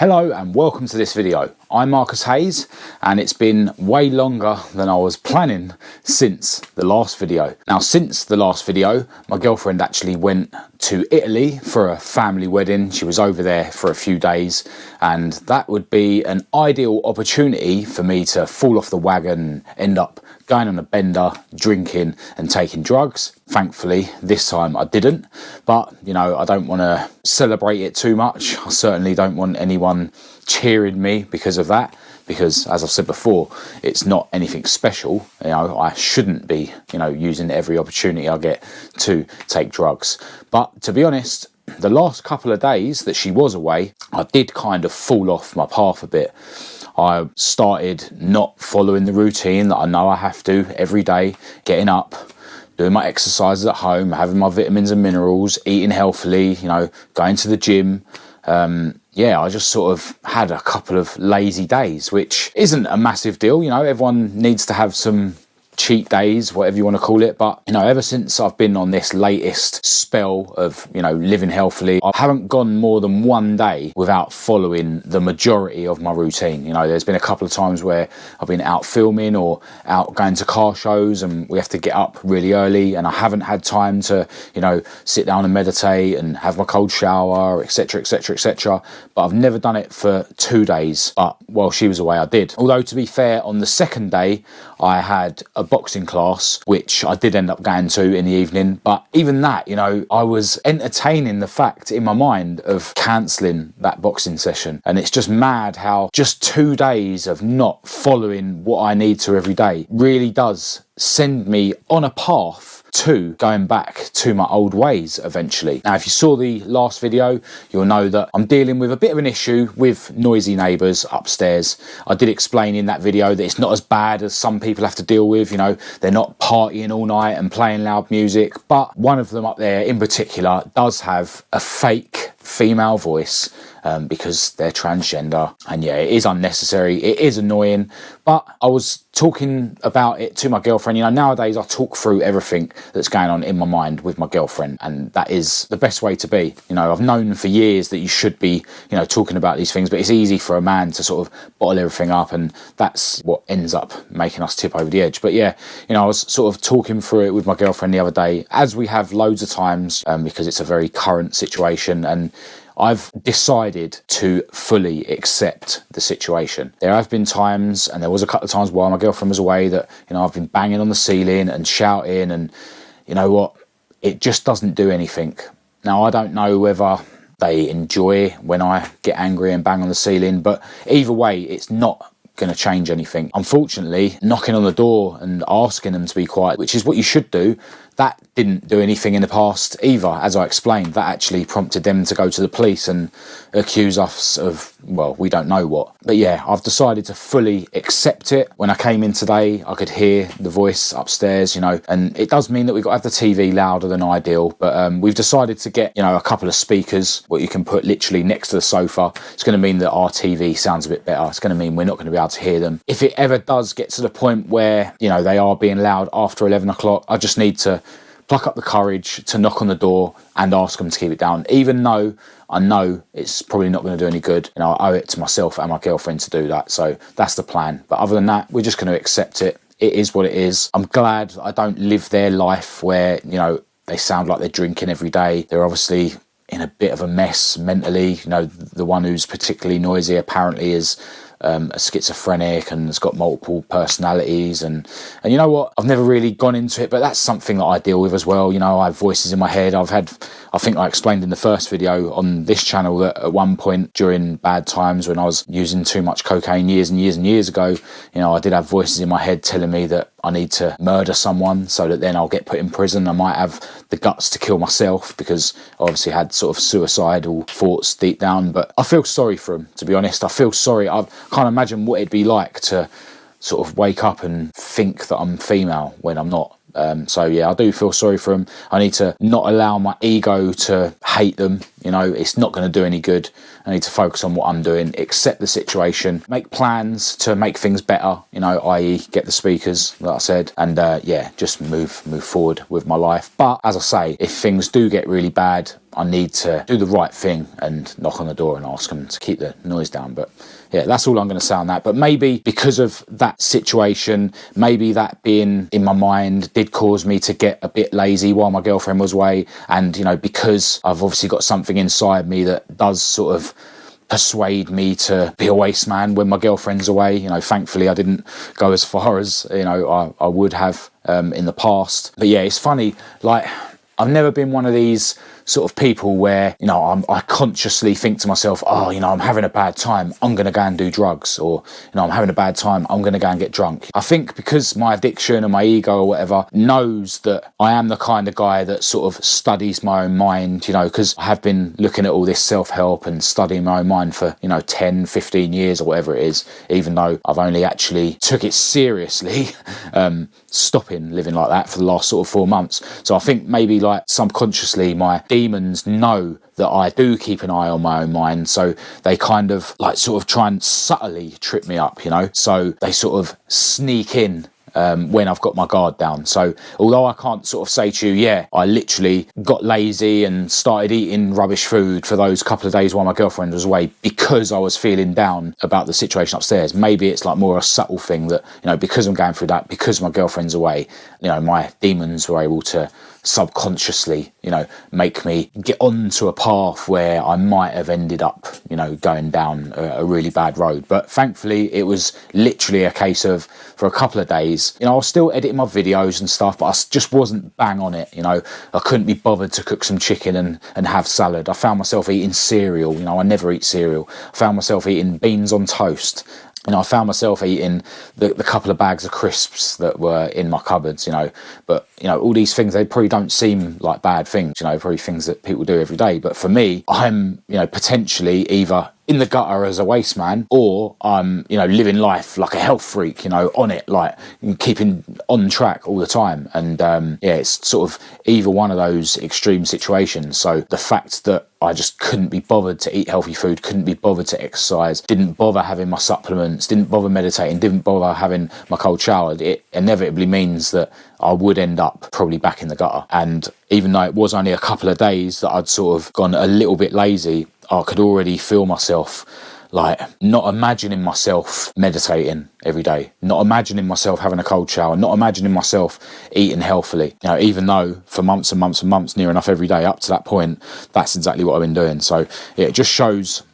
Hello and welcome to this video. I'm Marcus Hayes and it's been way longer than I was planning since the last video. Now since the last video, my girlfriend actually went to Italy for a family wedding. She was over there for a few days and that would be an ideal opportunity for me to fall off the wagon and end up going on a bender, drinking and taking drugs. Thankfully, this time I didn't, but you know, I don't want to celebrate it too much. I certainly don't want anyone cheering me because of that, because as I've said before, it's not anything special. You know, I shouldn't be, using every opportunity I get to take drugs. But to be honest, the last couple of days that she was away, I did kind of fall off my path a bit. I started not following the routine that I know I have to every day, getting up, doing my exercises at home, having my vitamins and minerals, eating healthily, going to the gym. I just sort of had a couple of lazy days, which isn't a massive deal. Everyone needs to have some cheat days, whatever you want to call it. But, ever since I've been on this latest spell of, living healthily, I haven't gone more than one day without following the majority of my routine. There's been a couple of times where I've been out filming or out going to car shows and we have to get up really early and I haven't had time to, sit down and meditate and have my cold shower, etc, etc, etc. But I've never done it for 2 days. But while she was away, I did. Although, to be fair, on the second day, I had a boxing class, which I did end up going to in the evening. But even that, I was entertaining the fact in my mind of cancelling that boxing session. And it's just mad how just 2 days of not following what I need to every day really does send me on a path to going back to my old ways eventually. Now, if you saw the last video, you'll know that I'm dealing with a bit of an issue with noisy neighbours upstairs. I did explain in that video that it's not as bad as some people have to deal with. They're not partying all night and playing loud music, but one of them up there in particular does have a fake female voice because they're transgender, and yeah, it is unnecessary, it is annoying. But I was talking about it to my girlfriend. Nowadays I talk through everything that's going on in my mind with my girlfriend, and that is the best way to be. I've known for years that you should be talking about these things, but it's easy for a man to sort of bottle everything up, and that's what ends up making us tip over the edge. But yeah, I was sort of talking through it with my girlfriend the other day, as we have loads of times, because it's a very current situation, and I've decided to fully accept the situation. There have been times, and there was a couple of times while my girlfriend was away, that, I've been banging on the ceiling and shouting, and you know what? It just doesn't do anything. Now, I don't know whether they enjoy when I get angry and bang on the ceiling, but either way, it's not going to change anything. Unfortunately, knocking on the door and asking them to be quiet, which is what you should do, that didn't do anything in the past either. As I explained, that actually prompted them to go to the police and accuse us of, well, we don't know what. But yeah, I've decided to fully accept it. When I came in today, I could hear the voice upstairs, and it does mean that we've got to have the TV louder than ideal. But we've decided to get, a couple of speakers, what you can put literally next to the sofa. It's going to mean that our TV sounds a bit better. It's going to mean we're not going to be able to hear them. If it ever does get to the point where, they are being loud after 11 o'clock, I just need to pluck up the courage to knock on the door and ask them to keep it down, even though I know it's probably not going to do any good. I owe it to myself and my girlfriend to do that. So that's the plan. But other than that, we're just going to accept it. It is what it is. I'm glad I don't live their life where, they sound like they're drinking every day. They're obviously in a bit of a mess mentally. The one who's particularly noisy apparently is a schizophrenic and has got multiple personalities, and you know what, I've never really gone into it, but that's something that I deal with as well. I have voices in my head. I think I explained in the first video on this channel that at one point during bad times when I was using too much cocaine years and years and years ago, I did have voices in my head telling me that I need to murder someone so that then I'll get put in prison. I might have the guts to kill myself because I obviously had sort of suicidal thoughts deep down. But I feel sorry for him, to be honest. I feel sorry. I can't imagine what it'd be like to sort of wake up and think that I'm female when I'm not. So yeah, I do feel sorry for them. I need to not allow my ego to hate them. It's not going to do any good. I need to focus on what I'm doing, accept the situation, make plans to make things better, i.e. get the speakers that I said, and just move forward with my life. But as I say, if things do get really bad, I need to do the right thing and knock on the door and ask them to keep the noise down. But yeah, that's all I'm going to say on that. But maybe because of that situation, maybe that being in my mind did cause me to get a bit lazy while my girlfriend was away. And, you know, because I've obviously got something inside me that does sort of persuade me to be a waste man when my girlfriend's away. You know, thankfully I didn't go as far as, you know, I would have in the past. But yeah, it's funny, like, I've never been one of these sort of people where, you know, I consciously think to myself, oh, you know, I'm having a bad time, I'm going to go and do drugs, or, you know, I'm having a bad time, I'm going to go and get drunk. I think because my addiction and my ego or whatever knows that I am the kind of guy that sort of studies my own mind, you know, because I have been looking at all this self-help and studying my own mind for, you know, 10, 15 years or whatever it is, even though I've only actually took it seriously, stopping living like that for the last sort of 4 months. So I think maybe like subconsciously my demons know that I do keep an eye on my own mind, so they kind of like sort of try and subtly trip me up, you know, so they sort of sneak in when I've got my guard down. So although I can't sort of say to you, yeah, I literally got lazy and started eating rubbish food for those couple of days while my girlfriend was away because I was feeling down about the situation upstairs, maybe it's like more a subtle thing that, you know, because I'm going through that, because my girlfriend's away, you know, my demons were able to subconsciously, you know, make me get onto a path where I might have ended up, you know, going down a really bad road. But thankfully it was literally a case of, for a couple of days, you know, I was still editing my videos and stuff, but I just wasn't bang on it, you know. I couldn't be bothered to cook some chicken and have salad. I found myself eating cereal, you know, I never eat cereal. I found myself eating beans on toast. You know, I found myself eating the couple of bags of crisps that were in my cupboards, you know. But, you know, all these things, they probably don't seem like bad things, you know, probably things that people do every day. But for me, I'm, you know, potentially either in the gutter as a waste man, or I'm, you know, living life like a health freak, you know, on it, like keeping on track all the time. And yeah, it's sort of either one of those extreme situations. So the fact that I just couldn't be bothered to eat healthy food, couldn't be bothered to exercise, didn't bother having my supplements, didn't bother meditating, didn't bother having my cold shower, it inevitably means that I would end up probably back in the gutter. And even though it was only a couple of days that I'd sort of gone a little bit lazy, I could already feel myself like not imagining myself meditating every day, not imagining myself having a cold shower, not imagining myself eating healthily, you know, even though for months and months and months, near enough every day up to that point, that's exactly what I've been doing. So yeah, it just shows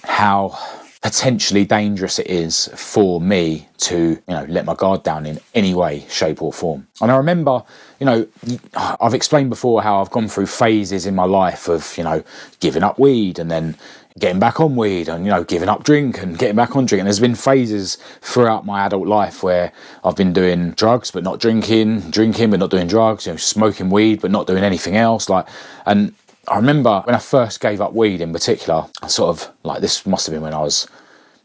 how potentially dangerous it is for me to, you know, let my guard down in any way, shape or form. And I remember, you know, I've explained before how I've gone through phases in my life of, you know, giving up weed and then getting back on weed and, you know, giving up drink and getting back on drink. And there's been phases throughout my adult life where I've been doing drugs but not drinking, drinking but not doing drugs, you know, smoking weed but not doing anything else. And I remember when I first gave up weed in particular, I sort of, like, this must have been when I was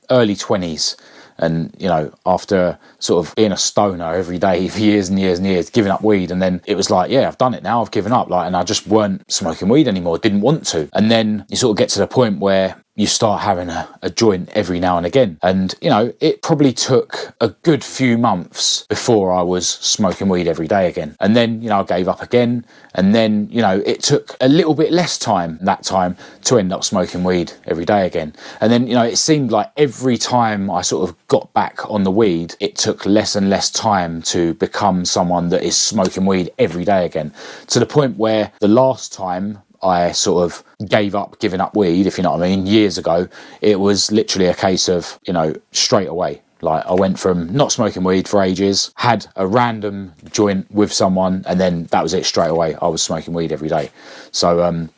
early 20s. And, you know, after sort of being a stoner every day for years and years and years, giving up weed, and then it was like, yeah, I've done it now, I've given up, like, and I just weren't smoking weed anymore, didn't want to. And then you sort of get to the point where you start having a joint every now and again. And, you know, it probably took a good few months before I was smoking weed every day again. And then, you know, I gave up again. And then, you know, it took a little bit less time that time to end up smoking weed every day again. And then, you know, it seemed like every time I sort of got back on the weed, it took less and less time to become someone that is smoking weed every day again. To the point where the last time I sort of gave up giving up weed, if you know what I mean, years ago, it was literally a case of, you know, straight away. Like, I went from not smoking weed for ages, had a random joint with someone, and then that was it straight away. I was smoking weed every day. So,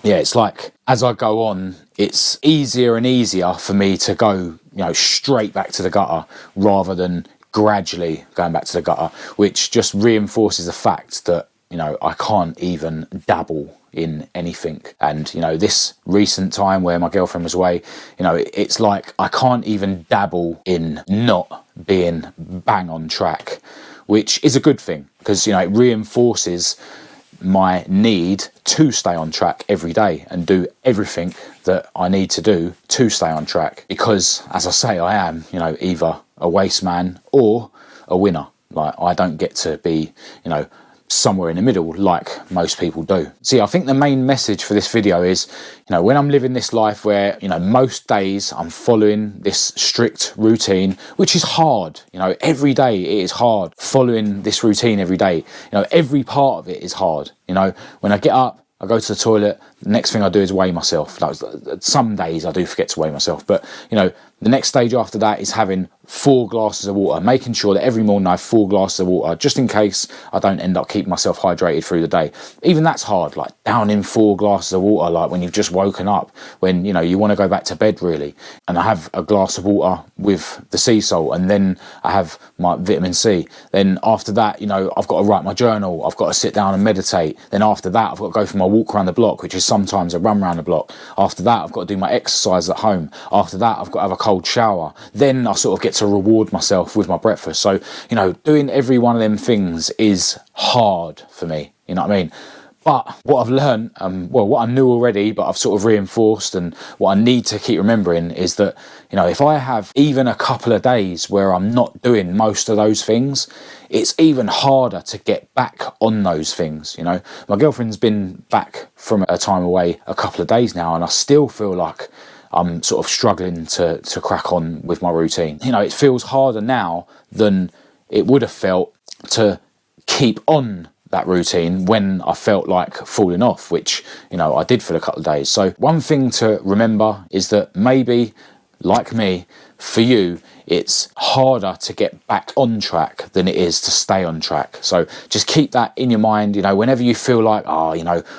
yeah, it's like, as I go on, it's easier and easier for me to go, you know, straight back to the gutter rather than gradually going back to the gutter, which just reinforces the fact that, you know, I can't even dabble in anything. And, you know, this recent time where my girlfriend was away, you know, it's like I can't even dabble in not being bang on track, which is a good thing because, you know, it reinforces my need to stay on track every day and do everything that I need to do to stay on track. Because, as I say, I am, you know, either a waste man or a winner. Like, I don't get to be, you know, somewhere in the middle, like most people do. See, I think the main message for this video is, when I'm living this life where, most days I'm following this strict routine, which is hard, every day it is hard following this routine every day. Every part of it is hard. When I get up, I go to the toilet, the next thing I do is weigh myself. Some days I do forget to weigh myself, but the next stage after that is having 4 glasses of water, making sure that every morning I have 4 glasses of water, just in case I don't end up keeping myself hydrated through the day. Even that's hard, like downing 4 glasses of water, like when you've just woken up, when, you want to go back to bed really. And I have a glass of water with the sea salt, and then I have my vitamin C. Then after that, I've got to write my journal, I've got to sit down and meditate. Then after that, I've got to go for my walk around the block, which is sometimes a run around the block. After that, I've got to do my exercise at home. After that, I've got to have a cold shower. Then I sort of get to reward myself with my breakfast. So, doing every one of them things is hard for me, you know what I mean? But what I've learned, what I knew already, but I've sort of reinforced, and what I need to keep remembering is that, if I have even a couple of days where I'm not doing most of those things, it's even harder to get back on those things. My girlfriend's been back from a time away a couple of days now, and I still feel like I'm sort of struggling to crack on with my routine. It feels harder now than it would have felt to keep on that routine when I felt like falling off, which, I did for a couple of days. So one thing to remember is that maybe, like me, for you, it's harder to get back on track than it is to stay on track. So just keep that in your mind, whenever you feel like,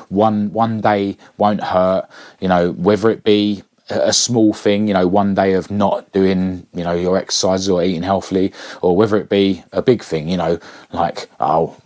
one day won't hurt, whether it be a small thing, one day of not doing, your exercises or eating healthily, or whether it be a big thing, like,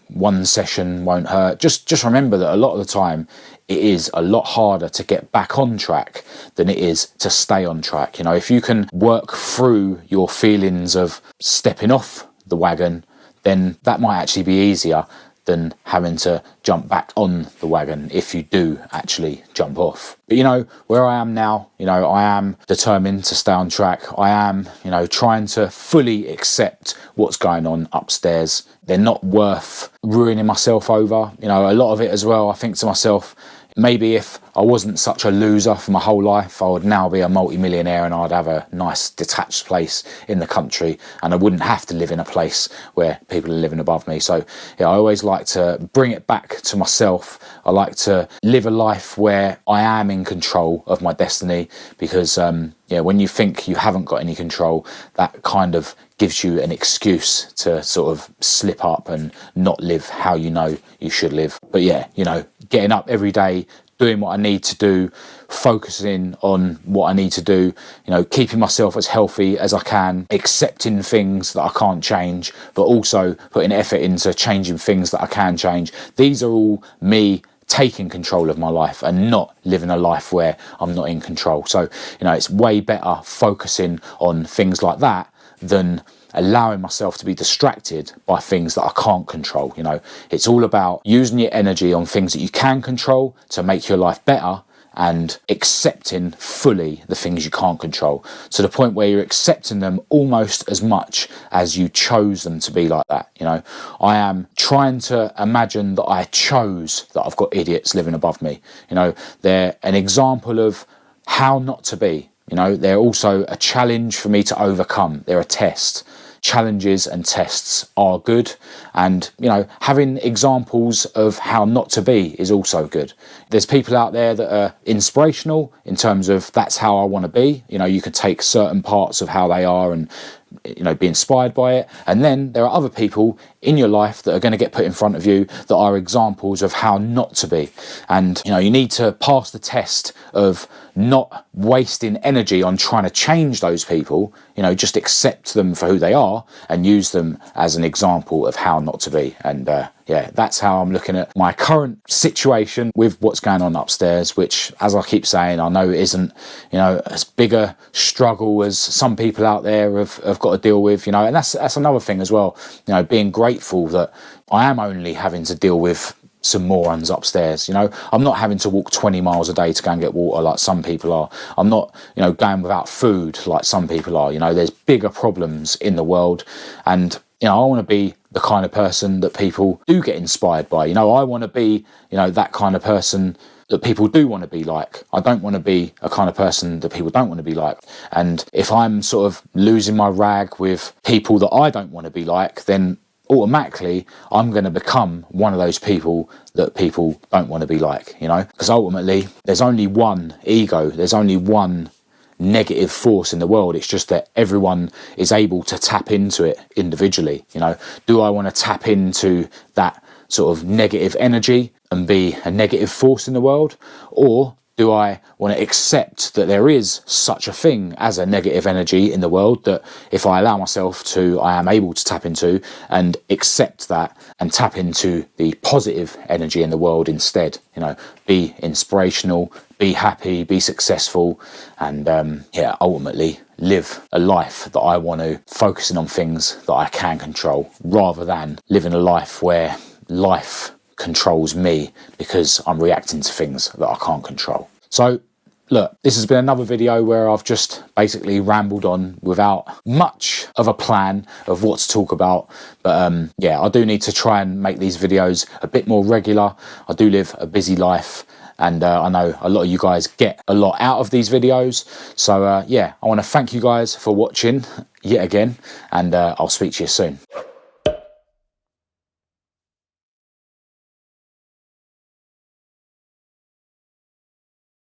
one session won't hurt. Just remember that a lot of the time it is a lot harder to get back on track than it is to stay on track. If you can work through your feelings of stepping off the wagon, then that might actually be easier than having to jump back on the wagon if you do actually jump off. But where I am now, I am determined to stay on track. I am, trying to fully accept what's going on upstairs. They're not worth ruining myself over. A lot of it as well, I think to myself, maybe if I wasn't such a loser for my whole life, I would now be a multi-millionaire and I'd have a nice detached place in the country, and I wouldn't have to live in a place where people are living above me. So I always like to bring it back to myself. I like to live a life where I am in control of my destiny, because when you think you haven't got any control, that kind of gives you an excuse to sort of slip up and not live how you should live. But getting up every day, doing what I need to do, focusing on what I need to do, keeping myself as healthy as I can, accepting things that I can't change, but also putting effort into changing things that I can change. These are all me taking control of my life and not living a life where I'm not in control. So, it's way better focusing on things like that than allowing myself to be distracted by things that I can't control. It's all about using your energy on things that you can control to make your life better, and accepting fully the things you can't control, to the point where you're accepting them almost as much as you chose them to be like that. I am trying to imagine that I chose that I've got idiots living above me. They're an example of how not to be. They're also a challenge for me to overcome. They're a test. Challenges and tests are good, and having examples of how not to be is also good. There's people out there that are inspirational in terms of that's how I want to be. You could take certain parts of how they are and be inspired by it, and then there are other people in your life that are going to get put in front of you that are examples of how not to be. And you need to pass the test of not wasting energy on trying to change those people. Just accept them for who they are and use them as an example of how not to be. And that's how I'm looking at my current situation with what's going on upstairs, which, as I keep saying, I know isn't as big a struggle as some people out there have got to deal with. And that's another thing as well. Being grateful that I am only having to deal with some morons upstairs. I'm not having to walk 20 miles a day to go and get water like some people are. I'm not going without food like some people are. There's bigger problems in the world, and I want to be the kind of person that people do get inspired by. You know, I want to be, you know, that kind of person that people do want to be like. I don't want to be a kind of person that people don't want to be like. And if I'm sort of losing my rag with people that I don't want to be like, then automatically I'm going to become one of those people that people don't want to be like, you know, because ultimately there's only one ego, there's only one negative force in the world. It's just that everyone is able to tap into it individually. You know, do I want to tap into that sort of negative energy and be a negative force in the world, or do I want to accept that there is such a thing as a negative energy in the world, that if I allow myself to, I am able to tap into and accept that and tap into the positive energy in the world instead? You know, be inspirational, be happy, be successful, and ultimately live a life that I want to, focusing on things that I can control, rather than living a life where life controls me because I'm reacting to things that I can't control. So look, this has been another video where I've just basically rambled on without much of a plan of what to talk about. But yeah, I do need to try and make these videos a bit more regular. I do live a busy life, and I know a lot of you guys get a lot out of these videos. So yeah, I want to thank you guys for watching yet again, and I'll speak to you soon.